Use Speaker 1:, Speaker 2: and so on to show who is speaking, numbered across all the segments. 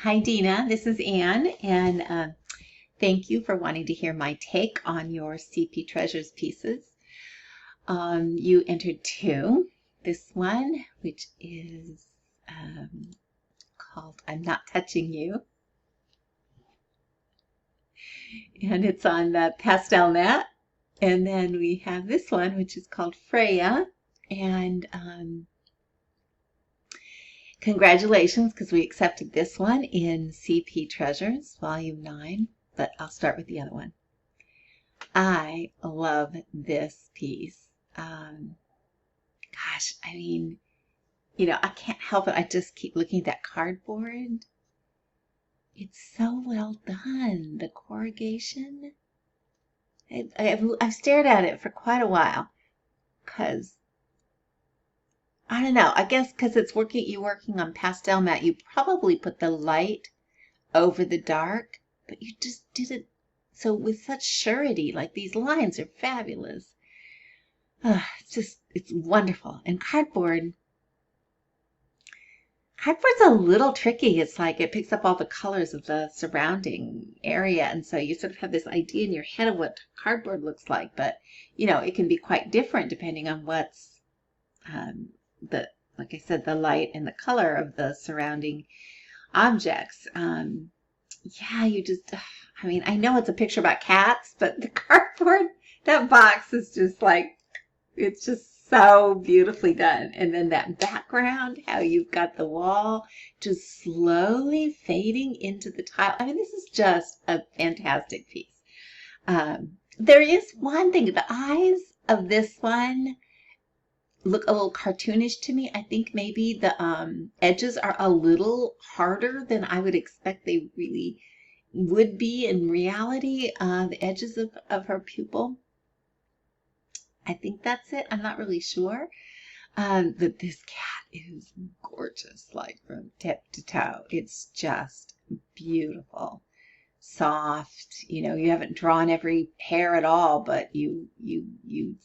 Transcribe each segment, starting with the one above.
Speaker 1: Hi, Dina. This is Anne, and thank you for wanting to hear my take on your CP Treasures pieces. You entered two. This one, which is called I'm Not Touching You, and it's on the pastel mat. And then we have this one, which is called Freya, and congratulations, because we accepted this one in CP Treasures, Volume 9, but I'll start with the other one. I love this piece. Gosh, I mean, I can't help it. I just keep looking at that cardboard. It's so well done. The corrugation. I've stared at it for quite a while because I don't know. I guess because you're working on pastel mat, you probably put the light over the dark, but you just did it so with such surety. Like these lines are fabulous. It's wonderful. And cardboard's a little tricky. It's like it picks up all the colors of the surrounding area. And so you sort of have this idea in your head of what cardboard looks like. But, it can be quite different depending on what's like I said, the light and the color of the surrounding objects. Yeah, I know it's a picture about cats, but the cardboard, that box is just like, it's just so beautifully done. And then that background, how you've got the wall just slowly fading into the tile. I mean, this is just a fantastic piece. There is one thing. The eyes of this one look a little cartoonish to me. I think maybe the edges are a little harder than I would expect they really would be in reality. The edges of her pupil. I think that's it. I'm not really sure. But this cat is gorgeous, like from tip to toe. It's just beautiful, soft. You haven't drawn every hair at all, but you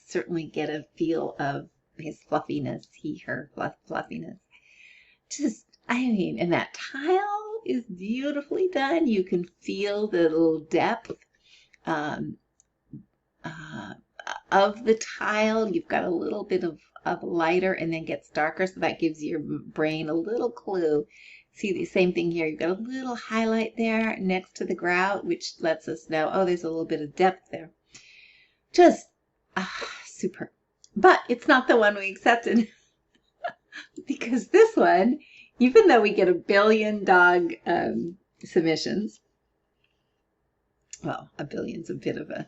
Speaker 1: certainly get a feel of his fluffiness, her fluffiness. And that tile is beautifully done. You can feel the little depth. Of the tile. You've got a little bit of lighter and then gets darker, so that gives your brain a little clue. See the same thing here. You've got a little highlight there next to the grout, which lets us know, oh, there's a little bit of depth there. Just super. But it's not the one we accepted because this one, even though we get 1 billion dog submissions, well, 1 billion's a bit of an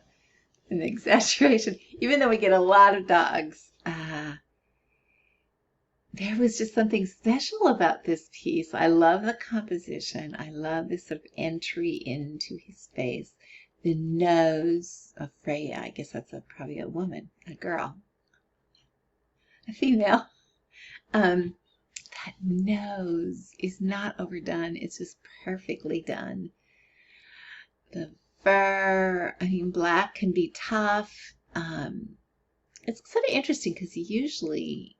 Speaker 1: exaggeration. Even though we get a lot of dogs, there was just something special about this piece. I love the composition. I love this sort of entry into his face. The nose of Freya, I guess that's probably a woman, a girl, a female. That nose is not overdone. It's just perfectly done. The fur, black can be tough. It's sort of interesting because usually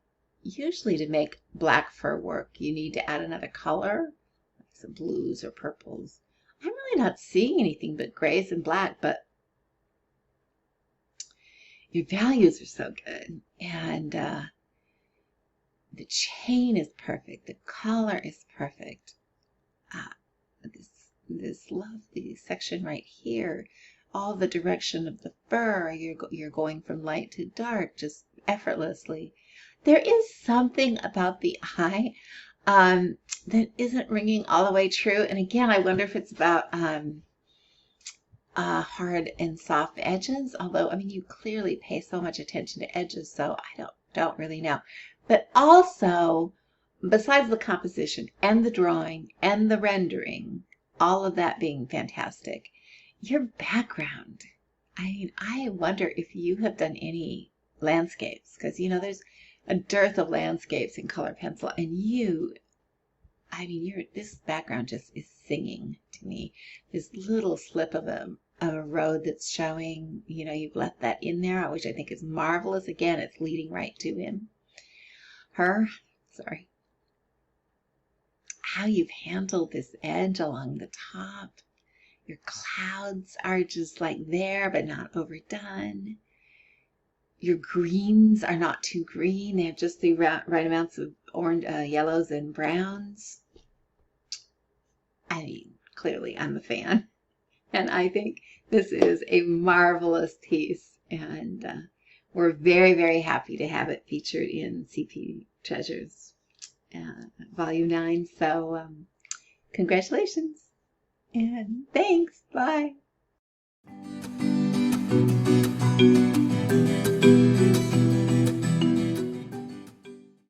Speaker 1: to make black fur work, you need to add another color, like some blues or purples. I'm really not seeing anything but grays and black, but your values are so good. And the chain is perfect. The collar is perfect. This lovely section right here, all the direction of the fur, you're going from light to dark just effortlessly. There is something about the eye that isn't ringing all the way true. And again, I wonder if it's about hard and soft edges. Although, you clearly pay so much attention to edges, so I don't really know. But also, besides the composition and the drawing and the rendering, all of that being fantastic, your background. I wonder if you have done any landscapes, because there's a dearth of landscapes in color pencil, and this background just is singing to me. This little slip of a road that's showing, you've left that in there, which I think is marvelous. Again, it's leading right to him. Sorry. how you've handled this edge along the top. Your clouds are just like there, but not overdone. Your greens are not too green. They have just the right amounts of orange, yellows and browns. I mean, clearly I'm a fan. And I think this is a marvelous piece. And we're very, very happy to have it featured in CP Treasures Volume 9. So congratulations. And thanks. Bye.